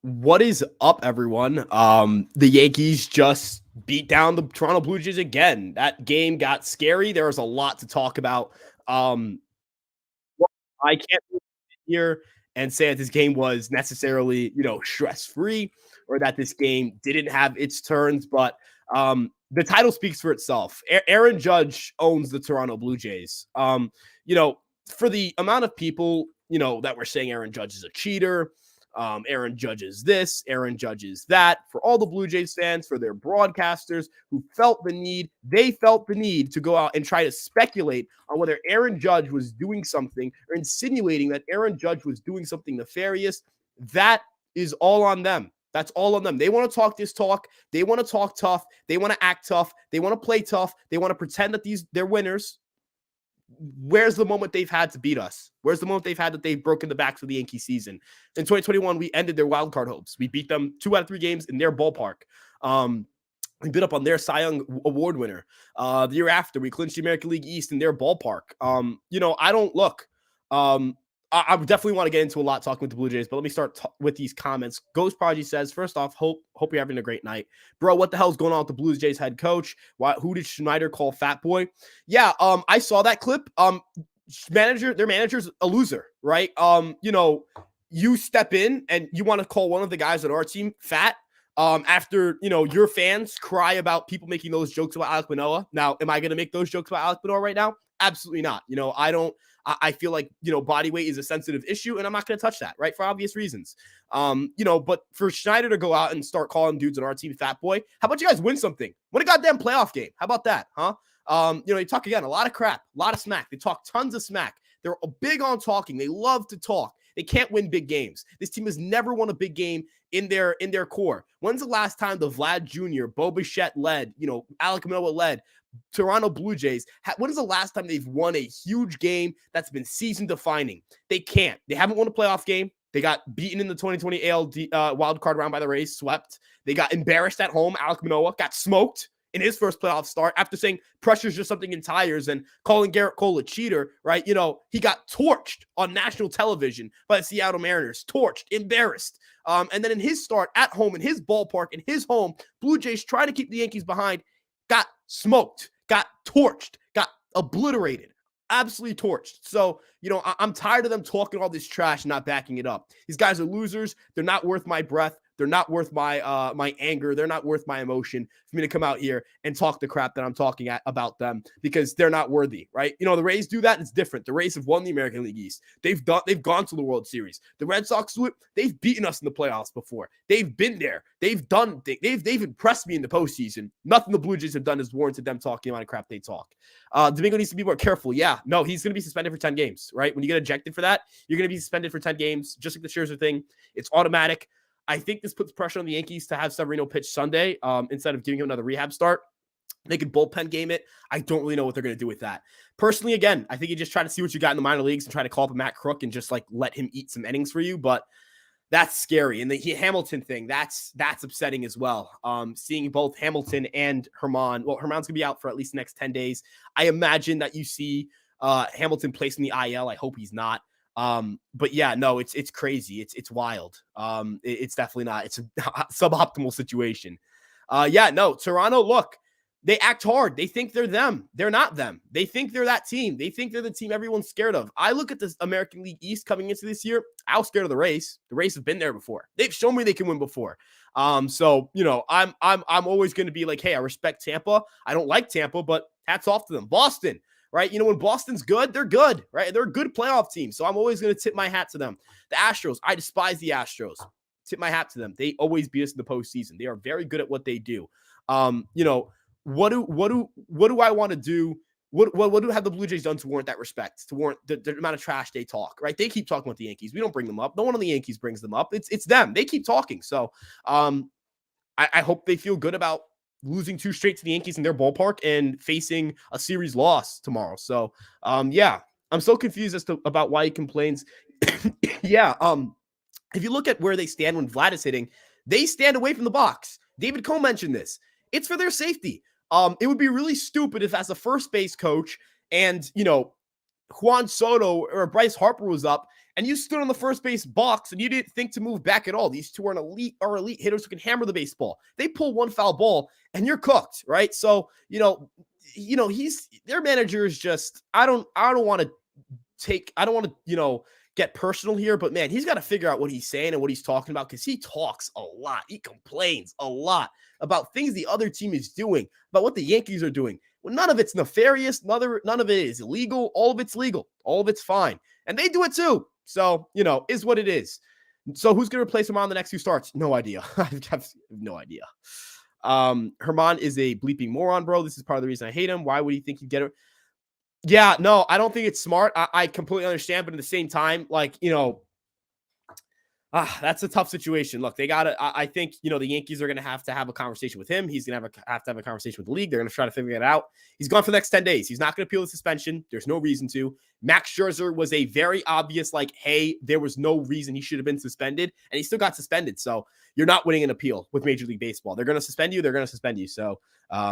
What is up, everyone? The Yankees just beat down the Toronto Blue Jays again. That game got scary. There was a lot to talk about. Um, I can't sit here and say that this game was necessarily, stress free or that this game didn't have its turns, but the title speaks for itself. Aaron Judge owns the Toronto Blue Jays. You know, for the amount of people, that were saying Aaron Judge is a cheater, Aaron Judge is this, Aaron Judge is that. For all the Blue Jays fans, for their broadcasters who they felt the need to go out and try to speculate on whether Aaron Judge was doing something or insinuating that Aaron Judge was doing something nefarious. That is all on them. That's all on them. They want to talk this talk. They want to talk tough. They want to act tough. They want to play tough. They want to pretend that they're winners. Where's the moment they've had to beat us? Where's the moment they've had that they've broken the backs of the Yankee season? In 2021, we ended their wild card hopes. We beat them 2 out of 3 games in their ballpark. We beat up on their Cy Young Award winner. The year after, we clinched the American League East in their ballpark. I don't look. I definitely want to get into a lot talking with the Blue Jays, but let me start with these comments. Ghost Prodigy says, first off, hope you're having a great night. Bro, what the hell's going on with the Blue Jays head coach? Who did Schneider call fat boy? Yeah, I saw that clip. Their manager's a loser, right? You step in and you want to call one of the guys on our team fat after, your fans cry about people making those jokes about Alek Manoah. Now, am I going to make those jokes about Alek Manoah right now? Absolutely not. I feel like, body weight is a sensitive issue, and I'm not going to touch that, right? For obvious reasons. But for Schneider to go out and start calling dudes on our team fat boy, how about you guys win something? Win a goddamn playoff game. How about that, huh? You talk again, a lot of crap, a lot of smack. They talk tons of smack. They're big on talking. They love to talk. They can't win big games. This team has never won a big game in their core. When's the last time the Vlad Jr., Bo Bichette led, Alek Manoah led Toronto Blue Jays? When is the last time they've won a huge game that's been season defining? They can't. They haven't won a playoff game. They got beaten in the 2020 AL wild card round by the Rays, swept. They got embarrassed at home. Alek Manoah got smoked in his first playoff start after saying pressure's just something in tires and calling Garrett Cole a cheater, right? He got torched on national television by the Seattle Mariners, torched, embarrassed. And then in his start at home, in his ballpark, in his home, Blue Jays trying to keep the Yankees behind, got smoked, got torched, got obliterated, absolutely torched. So, I'm tired of them talking all this trash and not backing it up. These guys are losers. They're not worth my breath. They're not worth my anger. They're not worth my emotion for me to come out here and talk the crap that I'm talking about them because they're not worthy, right? The Rays do that. It's different. The Rays have won the American League East. They've gone to the World Series. The Red Sox do it. They've beaten us in the playoffs before. They've been there. They've impressed me in the postseason. Nothing the Blue Jays have done has warranted them talking about the crap they talk. Domingo needs to be more careful. Yeah, no, he's going to be suspended for 10 games, right? When you get ejected for that, you're going to be suspended for 10 games, just like the Scherzer thing. It's automatic. I think this puts pressure on the Yankees to have Severino pitch Sunday instead of giving him another rehab start. They could bullpen game it. I don't really know what they're going to do with that. Personally, again, I think you just try to see what you got in the minor leagues and try to call up a Matt Crook and just let him eat some innings for you. But that's scary. And the Hamilton thing, that's upsetting as well. Seeing both Hamilton and Herman. Well, Herman's going to be out for at least the next 10 days. I imagine that you see Hamilton placed in the IL. I hope he's not. But yeah, no, it's crazy. It's wild. It's definitely not. It's a suboptimal situation. Toronto, look, they act hard. They think they're them. They're not them. They think they're that team. They think they're the team everyone's scared of. I look at this American League East coming into this year. I was scared of the Rays. The Rays have been there before. They've shown me they can win before. I'm always going to be like, hey, I respect Tampa. I don't like Tampa, but hats off to them. Boston. Right? When Boston's good, they're good, right? They're a good playoff team. So I'm always going to tip my hat to them. The Astros, I despise the Astros. Tip my hat to them. They always beat us in the postseason. They are very good at what they do. What do I want to do? What do have the Blue Jays done to warrant that respect, to warrant the amount of trash they talk, right? They keep talking about the Yankees. We don't bring them up. No one on the Yankees brings them up. It's them. They keep talking. So I hope they feel good about losing 2 straight to the Yankees in their ballpark and facing a series loss tomorrow. So, I'm so confused about why he complains. If you look at where they stand when Vlad is hitting, they stand away from the box. David Cole mentioned this. It's for their safety. It would be really stupid if as a first base coach and, Juan Soto or Bryce Harper was up and you stood on the first base box and you didn't think to move back at all. These two are elite hitters who can hammer the baseball. They pull one foul ball and you're cooked, right? So, he's their manager is just I don't want to get personal here, but man, he's got to figure out what he's saying and what he's talking about, because he talks a lot. He complains a lot about things the other team is doing, about what the Yankees are doing. Well, none of it's nefarious. None of it is illegal. All of it's legal. All of it's fine. And they do it too. So, is what it is. So who's going to replace him on the next few starts? No idea. I have no idea. Herman is a bleeping moron, bro. This is part of the reason I hate him. Why would he think he'd get it? Yeah, no, I don't think it's smart. I completely understand, but at the same time, that's a tough situation. Look, I think, the Yankees are going to have a conversation with him. He's going to have a conversation with the league. They're going to try to figure it out. He's gone for the next 10 days. He's not going to appeal the suspension. There's no reason to. Max Scherzer was a very obvious, hey, there was no reason he should have been suspended, and he still got suspended. So you're not winning an appeal with Major League Baseball. They're going to suspend you. They're going to suspend you. So,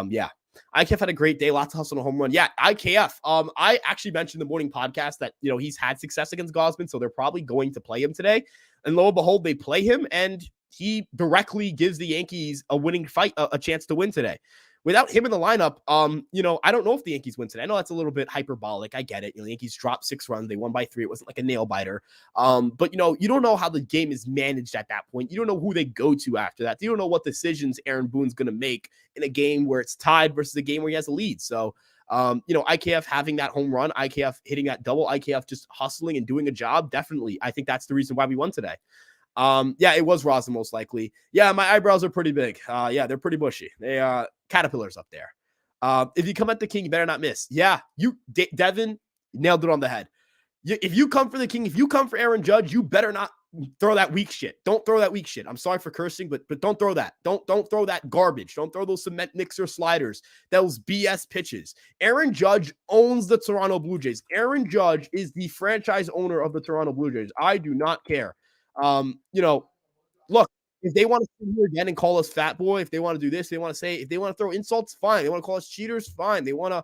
yeah. IKF had a great day, lots of hustle and a home run. Yeah, IKF. I actually mentioned in the morning podcast that, he's had success against Gausman, so they're probably going to play him today. And lo and behold, they play him, and he directly gives the Yankees a winning fight, a chance to win today. Without him in the lineup, I don't know if the Yankees win today. I know that's a little bit hyperbolic. I get it. The Yankees dropped 6 runs. They won by 3. It wasn't like a nail biter. But, you don't know how the game is managed at that point. You don't know who they go to after that. You don't know what decisions Aaron Boone's going to make in a game where it's tied versus a game where he has a lead. So, IKF having that home run, IKF hitting that double, IKF just hustling and doing a job. Definitely. I think that's the reason why we won today. Yeah, it was Rosin most likely. Yeah, my eyebrows are pretty big. Yeah, they're pretty bushy. They caterpillars up there. If you come at the King, you better not miss. Yeah, Devin nailed it on the head. If you come for the King, if you come for Aaron Judge, you better not throw that weak shit. Don't throw that weak shit. I'm sorry for cursing, but don't throw that. Don't throw that garbage. Don't throw those cement mixer sliders, those BS pitches. Aaron Judge owns the Toronto Blue Jays. Aaron Judge is the franchise owner of the Toronto Blue Jays. I do not care. Look, if they want to sit here again and call us fat boy, if they want to do this, if they want to throw insults, fine. They want to call us cheaters, fine. They want to,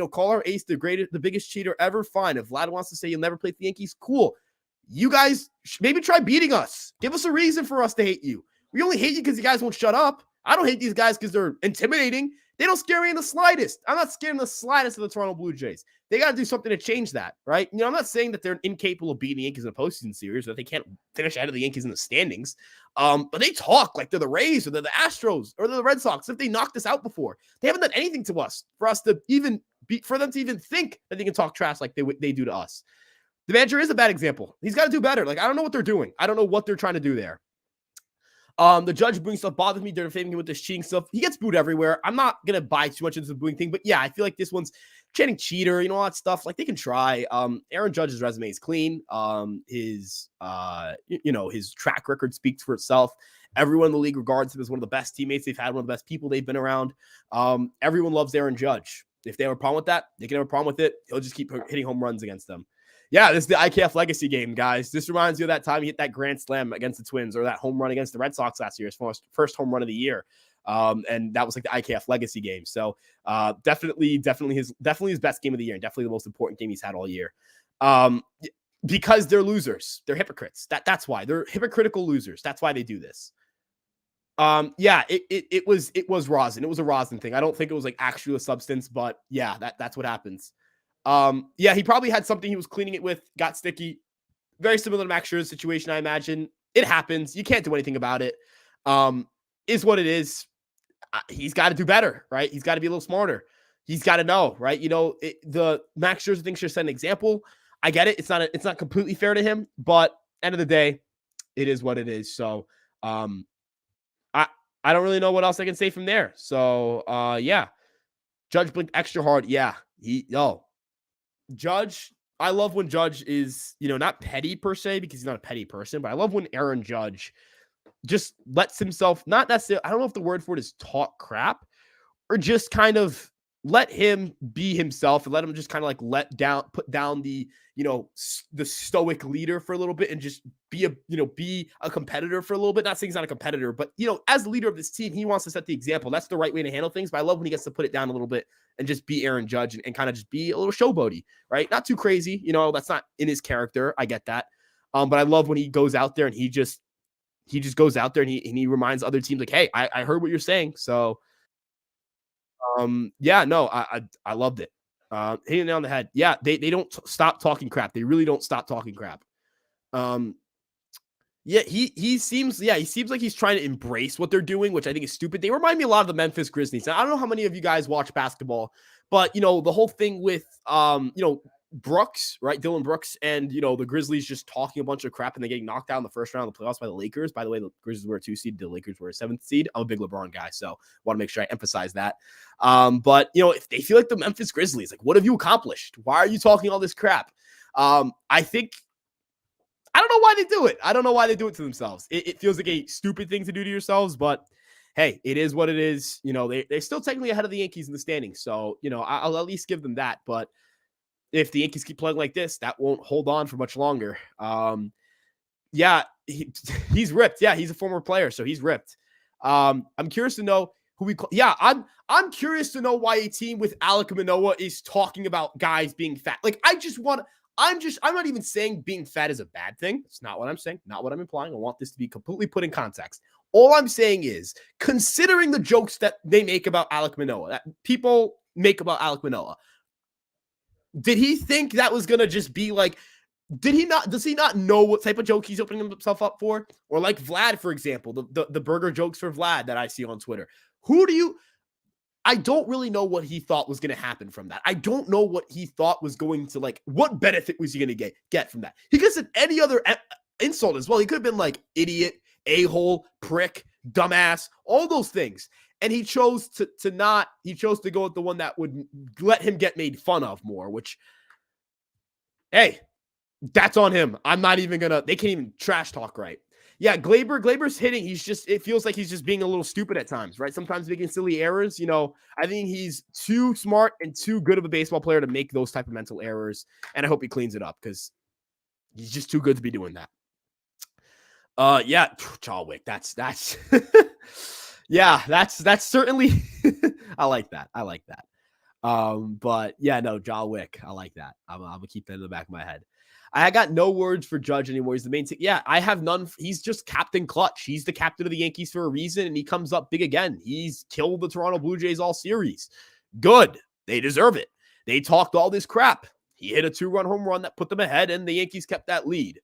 call our ace the biggest cheater ever, fine. If Vlad wants to say you'll never play for the Yankees, cool. You guys maybe try beating us. Give us a reason for us to hate you. We only hate you because you guys won't shut up. I don't hate these guys because they're intimidating. They don't scare me in the slightest. I'm not scared in the slightest of the Toronto Blue Jays. They got to do something to change that, right? I'm not saying that they're incapable of beating the Yankees in a postseason series, or that they can't finish ahead of the Yankees in the standings. But they talk like they're the Rays or they're the Astros or they're the Red Sox. If they knocked us out before, they haven't done anything to us for them to even think that they can talk trash like they do to us. The manager is a bad example. He's got to do better. I don't know what they're doing. I don't know what they're trying to do there. The Judge booing stuff bothers me. They're defaming him with this cheating stuff. He gets booed everywhere. I'm not going to buy too much into the booing thing, but yeah, I feel like this one's chanting cheater, all that stuff. They can try. Aaron Judge's resume is clean. His track record speaks for itself. Everyone in the league regards him as one of the best teammates they've had, one of the best people they've been around. Everyone loves Aaron Judge. If they have a problem with that, they can have a problem with it. He'll just keep hitting home runs against them. Yeah, this is the IKF legacy game, guys. This reminds you of that time he hit that grand slam against the Twins, or that home run against the Red Sox last year, his first home run of the year. And that was the IKF legacy game. So definitely his best game of the year, and definitely the most important game he's had all year. Because they're losers. They're hypocrites. That's why. They're hypocritical losers. That's why they do this. Yeah, it was rosin. It was a rosin thing. I don't think it was actually a substance, but yeah, that's what happens. Yeah, he probably had something he was cleaning it with, got sticky. Very similar to Max Scherzer's situation, I imagine. It happens. You can't do anything about it. Is what it is. He's got to do better, right? He's got to be a little smarter. He's got to know, right? The Max Scherzer thing should set an example. I get it. It's not completely fair to him, but end of the day, it is what it is. So, I don't really know what else I can say from there. So, yeah, Judge blinked extra hard. Yeah, Judge, I love when Judge is, not petty per se, because he's not a petty person, but I love when Aaron Judge just lets himself, not necessarily, I don't know if the word for it is talk crap, or just kind of let him be himself and let him just kind of put down the, the stoic leader for a little bit and just be a competitor for a little bit. Not saying he's not a competitor, but, as the leader of this team, he wants to set the example. That's the right way to handle things. But I love when he gets to put it down a little bit and just be Aaron Judge and kind of just be a little showboaty, right? Not too crazy. That's not in his character. I get that. But I love when he goes out there and he just goes out there and he reminds other teams like, hey, I heard what you're saying. So yeah, no, I loved it. Hitting it on the head. Yeah, they don't stop talking crap. They really don't stop talking crap. Um, yeah, he seems like he's trying to embrace what they're doing, which I think is stupid. They remind me a lot of the Memphis Grizzlies. And I don't know how many of you guys watch basketball, but the whole thing with Brooks, right? Dylan Brooks and the Grizzlies just talking a bunch of crap and they getting knocked out in the first round of the playoffs by the Lakers. By the way, the Grizzlies were a 2 seed, the Lakers were a 7th seed. I'm a big LeBron guy, so want to make sure I emphasize that. But if they feel like the Memphis Grizzlies, like, what have you accomplished? Why are you talking all this crap? I think I don't know why they do it. I don't know why they do it to themselves. It feels like a stupid thing to do to yourselves, but hey, it is what it is. They're still technically ahead of the Yankees in the standings. So, I'll at least give them that. But if the Yankees keep playing like this, that won't hold on for much longer. Yeah, he's ripped. Yeah, he's a former player, so he's ripped. I'm curious to know who we call. Yeah, I'm curious to know why a team with Alek Manoah is talking about guys being fat. Like, I'm not even saying being fat is a bad thing. It's not what I'm saying, not what I'm implying. I want this to be completely put in context. All I'm saying is, considering the jokes that they make about Alek Manoah, that people make about Alek Manoah, did he think that was going to just be like, does he not know what type of joke he's opening himself up for? Or like Vlad, for example, the burger jokes for Vlad that I see on Twitter. I don't really know what he thought was going to happen from that. I don't know what he thought was going to, like, what benefit was he going to get from that? He could have said any other insult as well. He could have been like idiot, a-hole, prick, dumbass, all those things. And he chose to go with the one that would let him get made fun of more, which, hey, that's on him. I'm not even they can't even trash talk right. Yeah, Glaber's hitting. It feels like he's just being a little stupid at times, right? Sometimes making silly errors. I think he's too smart and too good of a baseball player to make those type of mental errors. And I hope he cleans it up because he's just too good to be doing that. Yeah, Chalwick. That's yeah, that's certainly I like that. But yeah, no, Chalwick. I like that. I'm gonna keep that in the back of my head. I got no words for Judge anymore. He's the main thing. Yeah, I have none. He's just Captain Clutch. He's the captain of the Yankees for a reason, and he comes up big again. He's killed the Toronto Blue Jays all series. Good. They deserve it. They talked all this crap. He hit a 2-run home run that put them ahead, and the Yankees kept that lead.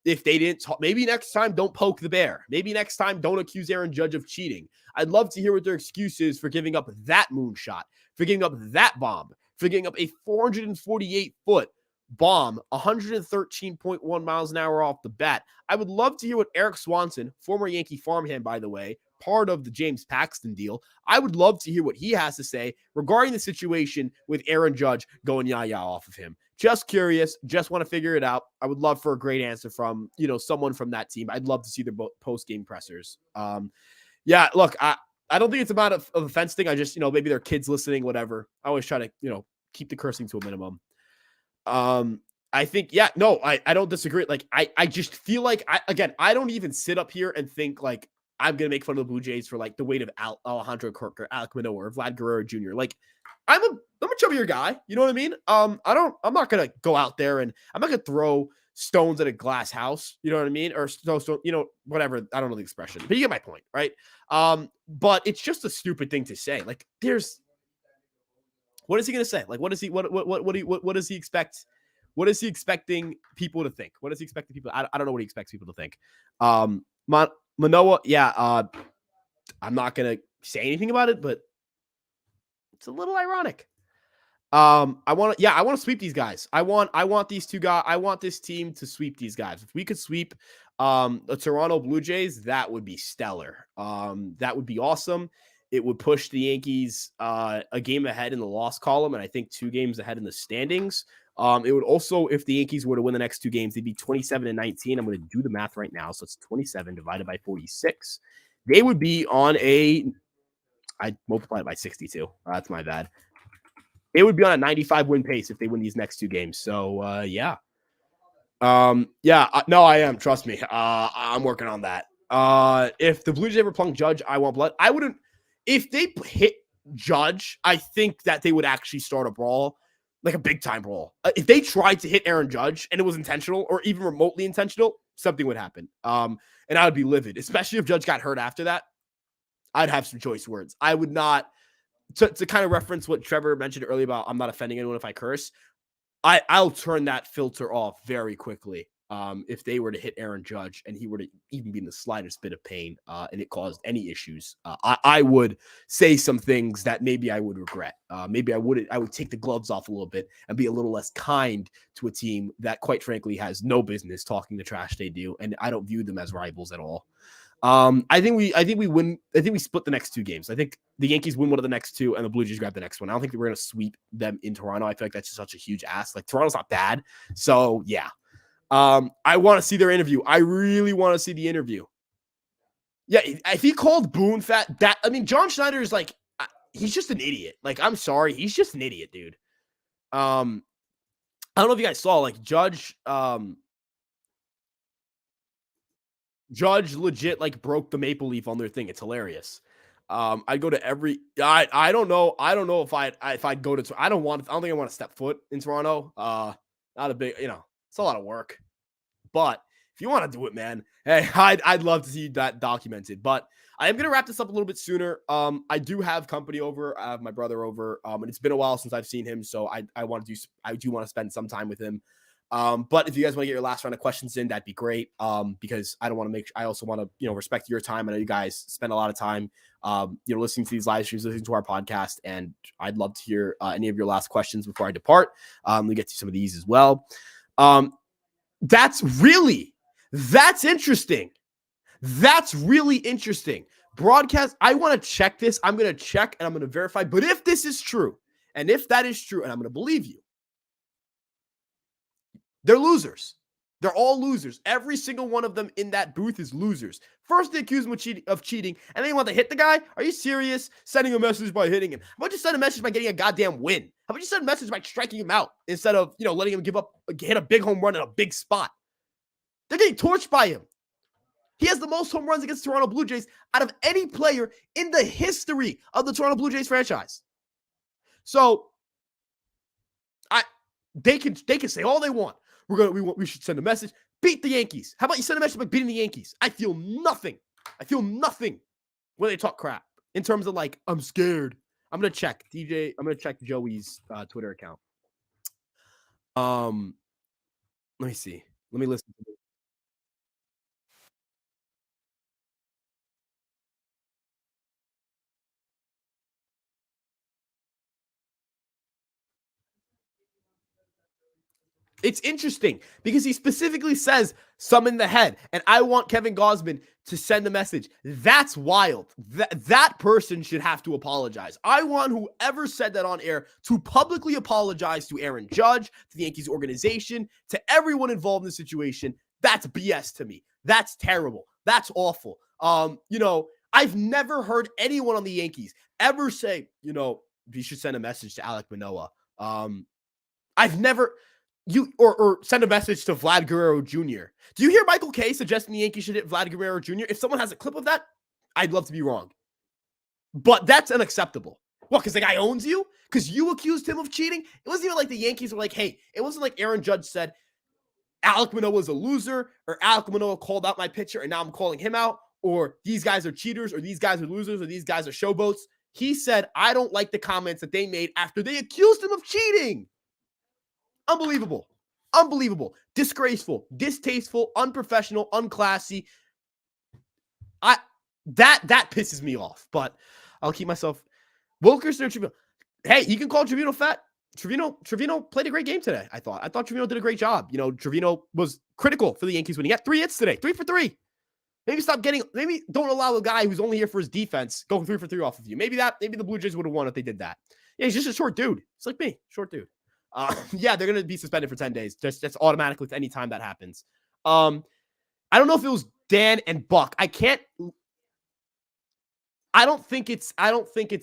If they didn't talk, maybe next time don't poke the bear. Maybe next time don't accuse Aaron Judge of cheating. I'd love to hear what their excuse is for giving up that moonshot, for giving up that bomb, for giving up a 448-foot bomb, 113.1 miles an hour off the bat. I would love to hear what Eric Swanson, former Yankee farmhand, by the way, part of the James Paxton deal, I would love to hear what he has to say regarding the situation with Aaron Judge going yaya off of him. Just curious, just want to figure it out. I would love for a great answer from, someone from that team. I'd love to see their post-game pressers. Yeah, look, I don't think it's about a offense thing. I just, maybe their kids listening, whatever. I always try to, keep the cursing to a minimum. I think, yeah, no, I don't disagree. Like, I just feel like, I don't even sit up here and think like I'm going to make fun of the Blue Jays for like the weight of Alejandro Kirk or Alek Manoah or Vlad Guerrero Jr. Like, I'm a chubbier guy. You know what I mean? I'm not going to go out there and I'm not going to throw stones at a glass house. You know what I mean? Or stone, whatever. I don't know the expression, but you get my point, right? But it's just a stupid thing to say. Like, what is he going to say? Like, what does he expect? What is he expecting people to think? What does he expect people? I don't know what he expects people to think. Manoah, yeah. I'm not going to say anything about it, but it's a little ironic. I want to sweep these guys. I want these two guys. I want this team to sweep these guys. If we could sweep the Toronto Blue Jays, that would be stellar. That would be awesome. It would push the Yankees a game ahead in the loss column, and I think 2 games ahead in the standings. It would also, if the Yankees were to win the next 2 games, they'd be 27-19. I'm going to do the math right now. So it's 27 divided by 46. They would be on I multiplied it by 62. That's my bad. It would be on a 95 win pace if they win these next 2 games. So, yeah. No, I am. Trust me. I'm working on that. If the Blue Jays ever plunk Judge, I want blood. I wouldn't. If they hit Judge, I think that they would actually start a brawl. like a big time role. If they tried to hit Aaron Judge and it was intentional or even remotely intentional, something would happen. And I would be livid, especially if Judge got hurt after that. I'd have some choice words. I would not, to kind of reference what Trevor mentioned earlier about I'm not offending anyone if I curse. I'll turn that filter off very quickly. If they were to hit Aaron Judge and he were to even be in the slightest bit of pain, and it caused any issues, I would say some things that maybe I would regret. Maybe I would take the gloves off a little bit and be a little less kind to a team that, quite frankly, has no business talking the trash they do, and I don't view them as rivals at all. I think we win. I think we split the next two games. I think the Yankees win one of the next two, and the Blue Jays grab the next one. I don't think we're going to sweep them in Toronto. I feel like that's just such a huge ask. Like, Toronto's not bad, so yeah. I want to see their interview. I really want to see the interview. Yeah, if he called Boone fat, John Schneider is like, he's just an idiot. Like, I'm sorry, he's just an idiot, dude. I don't know if you guys saw, like, Judge legit like broke the maple leaf on their thing. It's hilarious. I'd go to every. I don't know. I don't know if I'd go to. I don't think I want to step foot in Toronto. Not a big. It's a lot of work. But if you want to do it, man, hey, I'd love to see that documented. But I am gonna wrap this up a little bit sooner. I do have company over. I have my brother over. And it's been a while since I've seen him, so I do want to spend some time with him. But if you guys want to get your last round of questions in, that'd be great. Because I also want to, respect your time. I know you guys spend a lot of time, listening to these live streams, listening to our podcast, and I'd love to hear any of your last questions before I depart. We get to some of these as well. That's interesting. That's really interesting. Broadcast. I want to check this. I'm going to check and I'm going to verify. But if this is true, and if that is true, and I'm going to believe you, they're losers. They're all losers. Every single one of them in that booth is losers. First, they accuse him of cheating, and then you want to hit the guy? Are you serious? Sending a message by hitting him. How about you send a message by getting a goddamn win? How about you send a message by striking him out instead of, letting him hit a big home run in a big spot? They're getting torched by him. He has the most home runs against Toronto Blue Jays out of any player in the history of the Toronto Blue Jays franchise. So, they can say all they want. We should send a message. Beat the Yankees. How about you send a message by beating the Yankees? I feel nothing when they talk crap in terms of like, I'm scared. I'm going to check I'm going to check Joey's Twitter account. Let me see. Let me listen to this. It's interesting because he specifically says some in the head, and I want Kevin Gausman to send a message. That's wild. That person should have to apologize. I want whoever said that on air to publicly apologize to Aaron Judge, to the Yankees organization, to everyone involved in the situation. That's BS to me. That's terrible. That's awful. I've never heard anyone on the Yankees ever say, you should send a message to Alek Manoah. I've never or send a message to Vlad Guerrero Jr. Do you hear Michael Kay suggesting the Yankees should hit Vlad Guerrero Jr.? If someone has a clip of that, I'd love to be wrong. But that's unacceptable. What, because the guy owns you? Because you accused him of cheating? It wasn't even like the Yankees were like, hey, it wasn't like Aaron Judge said, Alek Manoah was a loser, or Alek Manoah called out my pitcher and now I'm calling him out, or these guys are cheaters, or these guys are losers, or these guys are showboats. He said, I don't like the comments that they made after they accused him of cheating. Unbelievable. Disgraceful, distasteful, unprofessional, unclassy. That pisses me off, but I'll keep myself. Wilkerson or Trevino. Hey, you can call Trevino fat. Trevino played a great game today, I thought. Trevino did a great job. Trevino was critical for the Yankees when he got 3 hits today. 3 for 3. Maybe don't allow a guy who's only here for his defense go 3 for 3 off of you. Maybe the Blue Jays would have won if they did that. Yeah, he's just a short dude. It's like me, short dude. Yeah, they're going to be suspended for 10 days. That's automatically with any time that happens. I don't know if it was Dan and Buck. I don't think it's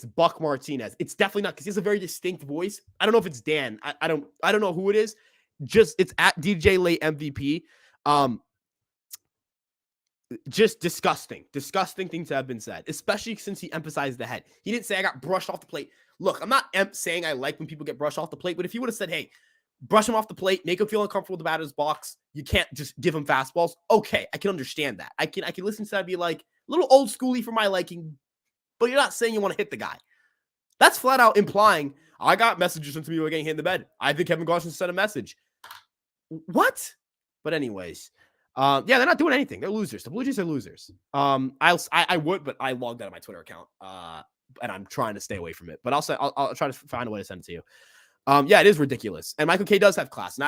Buck Martinez. It's definitely not, because he has a very distinct voice. I don't know if it's Dan. I don't know who it is. Just it's at DJ Late MVP. Just disgusting things have been said, especially since he emphasized the head. He didn't say I got brushed off the plate. Look, I'm not saying I like when people get brushed off the plate, but if he would have said, hey, brush him off the plate, make him feel uncomfortable with the batter's box, you can't just give him fastballs. Okay, I can understand that. I can listen to that and be like, a little old schooly for my liking, but you're not saying you want to hit the guy. That's flat out implying I got messages from people getting hit in the bed. I think Kevin Gausman sent a message. What? But anyways, yeah, they're not doing anything. They're losers. The Blue Jays are losers. I would, but I logged out of my Twitter account, and I'm trying to stay away from it. But I'll try to find a way to send it to you. Yeah, it is ridiculous. And Michael K does have class. And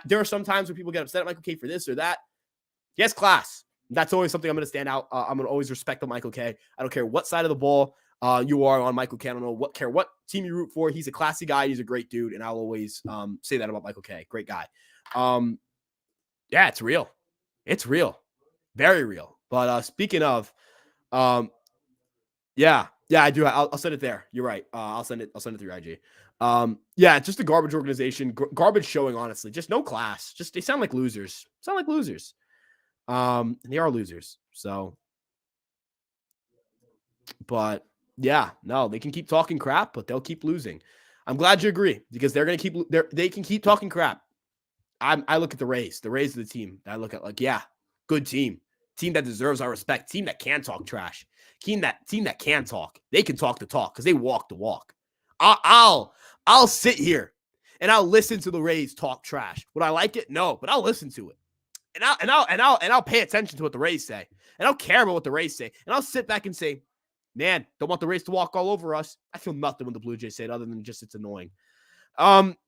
there are some times where people get upset at Michael K for this or that. He has class. That's always something I'm going to stand out. I'm going to always respect the Michael K. I don't care what side of the ball you are on Michael K. I don't know what team you root for. He's a classy guy. He's a great dude. And I'll always say that about Michael K. Great guy. Yeah, it's real. It's real. Very real. But speaking of, yeah, I do. I'll send it there. You're right. I'll send it through IG. Yeah, just a garbage organization, garbage showing, honestly. Just no class. Just they sound like losers. And they are losers. So, but yeah, no, they can keep talking crap, but they'll keep losing. I'm glad you agree because they can keep talking crap. I look at the Rays. The Rays are the team that I look at like, yeah, good team that deserves our respect, team that can talk trash, team that can talk. They can talk the talk because they walk the walk. I'll sit here and I'll listen to the Rays talk trash. Would I like it? No, but I'll listen to it. And I'll pay attention to what the Rays say. And I'll care about what the Rays say. And I'll sit back and say, man, don't want the Rays to walk all over us. I feel nothing when the Blue Jays say it other than just it's annoying.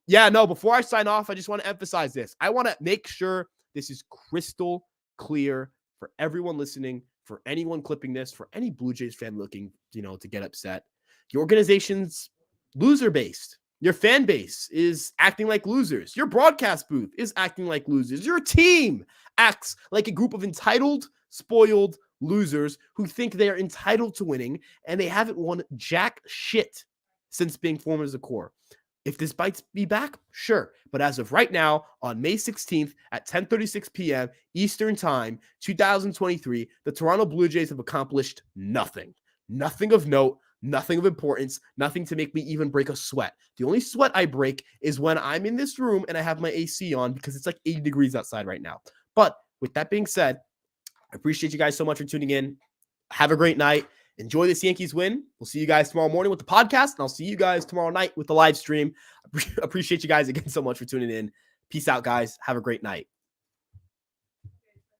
Yeah, no, before I sign off, I just want to emphasize this. I want to make sure this is crystal clear for everyone listening, for anyone clipping this, for any Blue Jays fan looking, to get upset. Your organization's loser-based. Your fan base is acting like losers. Your broadcast booth is acting like losers. Your team acts like a group of entitled, spoiled losers who think they are entitled to winning, and they haven't won jack shit since being formed as a core. If this bites me back, sure. But as of right now, on May 16th at 10:36 p.m. Eastern Time, 2023, the Toronto Blue Jays have accomplished nothing. Nothing of note, nothing of importance, nothing to make me even break a sweat. The only sweat I break is when I'm in this room and I have my AC on because it's like 80 degrees outside right now. But with that being said, I appreciate you guys so much for tuning in. Have a great night. Enjoy this Yankees win. We'll see you guys tomorrow morning with the podcast, and I'll see you guys tomorrow night with the live stream. Appreciate you guys again so much for tuning in. Peace out, guys. Have a great night.